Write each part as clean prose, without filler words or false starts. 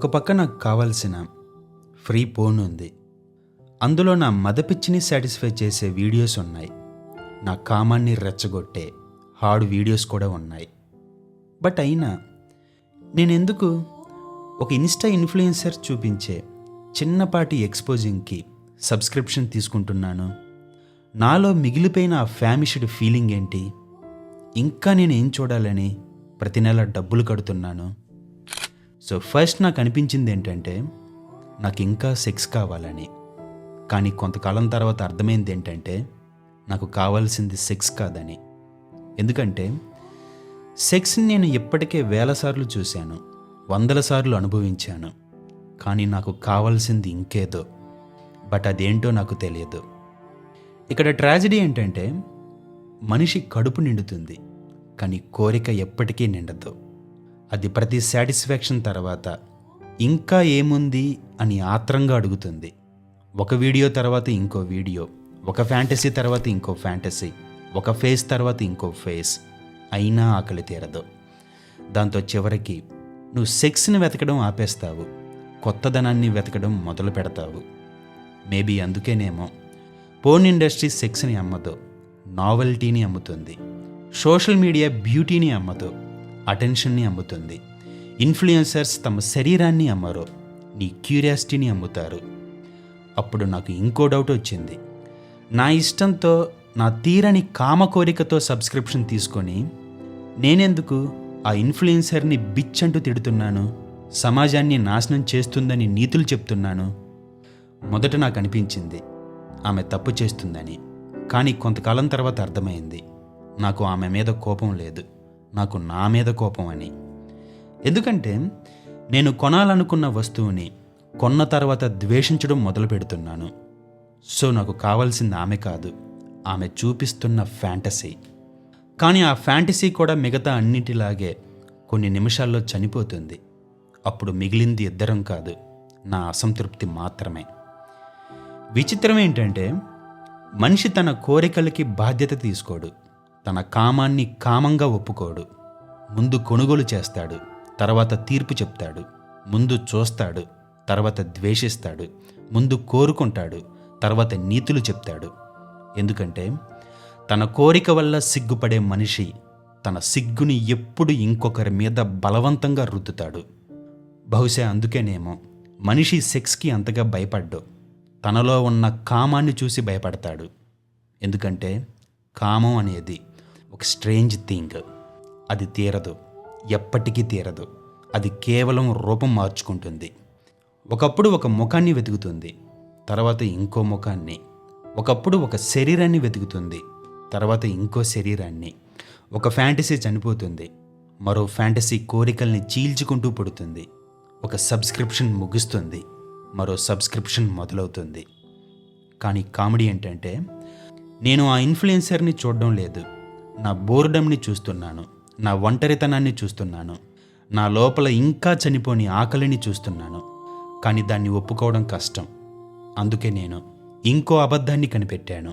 ఒక పక్క నాకు కావాల్సిన ఫ్రీ ఫోన్ ఉంది. అందులో నా మదపిచ్చిని సాటిస్ఫై చేసే వీడియోస్ ఉన్నాయి. నా కామాన్ని రెచ్చగొట్టే హార్డ్ వీడియోస్ కూడా ఉన్నాయి. బట్ అయినా నేనెందుకు ఒక ఇన్స్టా ఇన్ఫ్లుయెన్సర్ చూపించే చిన్నపాటి ఎక్స్పోజింగ్కి సబ్స్క్రిప్షన్ తీసుకుంటున్నాను? నాలో మిగిలిపోయిన ఆ ఫ్యామిష్డ్ ఫీలింగ్ ఏంటి? ఇంకా నేను ఏం చూడాలని ప్రతి నెల డబ్బులు కడుతున్నాను? సో ఫస్ట్ నాకు అనిపించింది ఏంటంటే నాకు ఇంకా సెక్స్ కావాలని. కానీ కొంతకాలం తర్వాత అర్థమైంది ఏంటంటే నాకు కావాల్సింది సెక్స్ కాదని. ఎందుకంటే సెక్స్ని నేను ఇప్పటికే వేల సార్లు చూశాను, వందల సార్లు అనుభవించాను. కానీ నాకు కావాల్సింది ఇంకేదో. బట్ అదేంటో నాకు తెలియదు. ఇక్కడ ట్రాజడీ ఏంటంటే మనిషి కడుపు నిండుతుంది, కానీ కోరిక ఎప్పటికీ నిండదు. అది ప్రతి సాటిస్ఫాక్షన్ తర్వాత ఇంకా ఏముంది అని ఆత్రంగా అడుగుతుంది. ఒక వీడియో తర్వాత ఇంకో వీడియో, ఒక ఫ్యాంటసీ తర్వాత ఇంకో ఫ్యాంటసీ, ఒక ఫేస్ తర్వాత ఇంకో ఫేస్. అయినా ఆకలి తీరదు. దాంతో చివరికి నువ్వు సెక్స్ని వెతకడం ఆపేస్తావు, కొత్తదనాన్ని వెతకడం మొదలు పెడతావు. మేబీ అందుకేనేమో పోర్న్ ఇండస్ట్రీ సెక్స్ని అమ్మదు, నావెల్టీని అమ్ముతుంది. సోషల్ మీడియా బ్యూటీని అమ్మదు, అటెన్షన్ని అమ్ముతుంది. ఇన్ఫ్లుయెన్సర్స్ తమ శరీరాన్ని అమ్మరు, నీ క్యూరియాసిటీని అమ్ముతారు. అప్పుడు నాకు ఇంకో డౌట్ వచ్చింది. నా ఇష్టంతో, నా తీరని కామ కోరికతో సబ్స్క్రిప్షన్ తీసుకొని నేనెందుకు ఆ ఇన్ఫ్లుయెన్సర్ని బిచ్ అంటూ తిడుతున్నాను, సమాజాన్ని నాశనం చేస్తుందని నీతులు చెప్తున్నాను? మొదట నాకు అనిపించింది ఆమె తప్పు చేస్తుందని. కానీ కొంతకాలం తర్వాత అర్థమైంది నాకు ఆమె మీద కోపం లేదు, నాకు నా మీద కోపం అని. ఎందుకంటే నేను కొనాలనుకున్న వస్తువుని కొన్న తర్వాత ద్వేషించడం మొదలు పెడుతున్నాను. సో నాకు కావాల్సింది ఆమె కాదు, ఆమె చూపిస్తున్న ఫ్యాంటసీ. కానీ ఆ ఫ్యాంటసీ కూడా మిగతా అన్నిటిలాగే కొన్ని నిమిషాల్లో చనిపోతుంది. అప్పుడు మిగిలింది ఇద్దరం కాదు, నా అసంతృప్తి మాత్రమే. విచిత్రం ఏంటంటే మనిషి తన కోరికలకి బాధ్యత తీసుకోడు, తన కామాన్ని కామంగా ఒప్పుకోడు. ముందు కొనుగోలు చేస్తాడు, తర్వాత తీర్పు చెప్తాడు. ముందు చూస్తాడు, తర్వాత ద్వేషిస్తాడు. ముందు కోరుకుంటాడు, తర్వాత నీతులు చెప్తాడు. ఎందుకంటే తన కోరిక వల్ల సిగ్గుపడే మనిషి తన సిగ్గుని ఎప్పుడు ఇంకొకరి మీద బలవంతంగా రుద్దుతాడు. బహుశా అందుకేనేమో మనిషి సెక్స్కి అంతగా భయపడ్డు, తనలో ఉన్న కామాన్ని చూసి భయపడతాడు. ఎందుకంటే కామం అనేది ఒక స్ట్రేంజ్ థింగ్. అది తీరదు, ఎప్పటికీ తీరదు. అది కేవలం రూపం మార్చుకుంటుంది. ఒకప్పుడు ఒక ముఖాన్ని వెతుకుతుంది, తర్వాత ఇంకో ముఖాన్ని. ఒకప్పుడు ఒక శరీరాన్ని వెతుకుతుంది, తర్వాత ఇంకో శరీరాన్ని. ఒక ఫ్యాంటసీ చనిపోతుంది, మరో ఫ్యాంటసీ కోరికల్ని చీల్చుకుంటూ పుడుతుంది. ఒక సబ్స్క్రిప్షన్ ముగుస్తుంది, మరో సబ్స్క్రిప్షన్ మొదలవుతుంది. కానీ కామెడీ ఏంటంటే నేను ఆ ఇన్ఫ్లుయెన్సర్ని చూడడం లేదు, నా బోర్డమ్ని చూస్తున్నాను, నా ఒంటరితనాన్ని చూస్తున్నాను, నా లోపల ఇంకా చనిపోని ఆకలిని చూస్తున్నాను. కానీ దాన్ని ఒప్పుకోవడం కష్టం. అందుకే నేను ఇంకో అబద్ధాన్ని కనిపెట్టాను.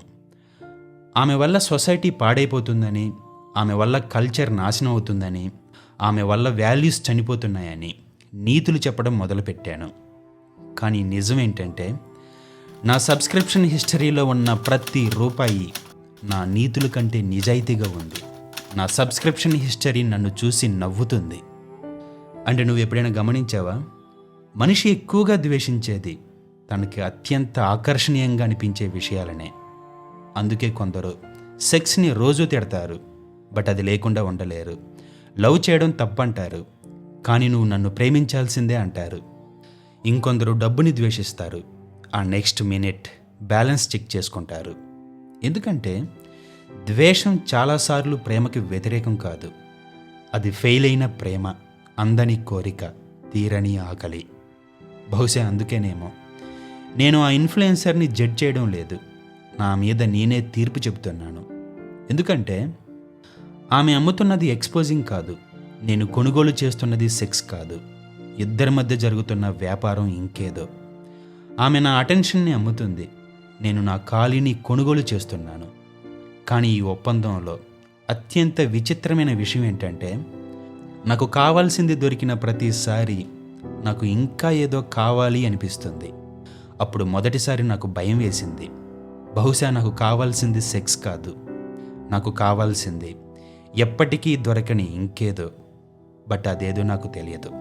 ఆమె వల్ల సొసైటీ పాడైపోతుందని, ఆమె వల్ల కల్చర్ నాశనం అవుతుందని, ఆమె వల్ల వాల్యూస్ చనిపోతున్నాయని నీతులు చెప్పడం మొదలుపెట్టాను. కానీ నిజం ఏంటంటే నా సబ్స్క్రిప్షన్ హిస్టరీలో ఉన్న ప్రతి రూపాయి నా నీతుల కంటే నిజాయితీగా ఉంది. నా సబ్స్క్రిప్షన్ హిస్టరీ నన్ను చూసి నవ్వుతుంది. అంటే నువ్వు ఎప్పుడైనా గమనించావా? మనిషి ఎక్కువగా ద్వేషించేది తనకి అత్యంత ఆకర్షణీయంగా అనిపించే విషయాలనే. అందుకే కొందరు సెక్స్ని రోజూ తిడతారు, బట్ అది లేకుండా ఉండలేరు. లవ్ చేయడం తప్పంటారు, కానీ నువ్వు నన్ను ప్రేమించాల్సిందే అంటారు. ఇంకొందరు డబ్బుని ద్వేషిస్తారు, ఆ నెక్స్ట్ మినిట్ బ్యాలెన్స్ చెక్ చేసుకుంటారు. ఎందుకంటే ద్వేషం చాలాసార్లు ప్రేమకి వ్యతిరేకం కాదు. అది ఫెయిల్ అయిన ప్రేమ, అందని కోరిక, తీరని ఆకలి. బహుశా అందుకేనేమో నేను ఆ ఇన్ఫ్లుయెన్సర్ని జడ్జ్ చేయడం లేదు, నా మీద నేనే తీర్పు చెబుతున్నాను. ఎందుకంటే ఆమె అమ్ముతున్నది ఎక్స్పోజింగ్ కాదు, నేను కొనుగోలు చేస్తున్నది సెక్స్ కాదు. ఇద్దరి మధ్య జరుగుతున్న వ్యాపారం ఇంకేదో. ఆమె నా అటెన్షన్ని అమ్ముతుంది, నేను నా ఖాళీని కొనుగోలు చేస్తున్నాను. కానీ ఈ ఒప్పందంలో అత్యంత విచిత్రమైన విషయం ఏంటంటే నాకు కావాల్సింది దొరికిన ప్రతిసారి నాకు ఇంకా ఏదో కావాలి అనిపిస్తుంది. అప్పుడు మొదటిసారి నాకు భయం వేసింది. బహుశా నాకు కావాల్సింది సెక్స్ కాదు, నాకు కావాల్సింది ఎప్పటికీ దొరకని ఇంకేదో. బట్ అదేదో నాకు తెలియదు.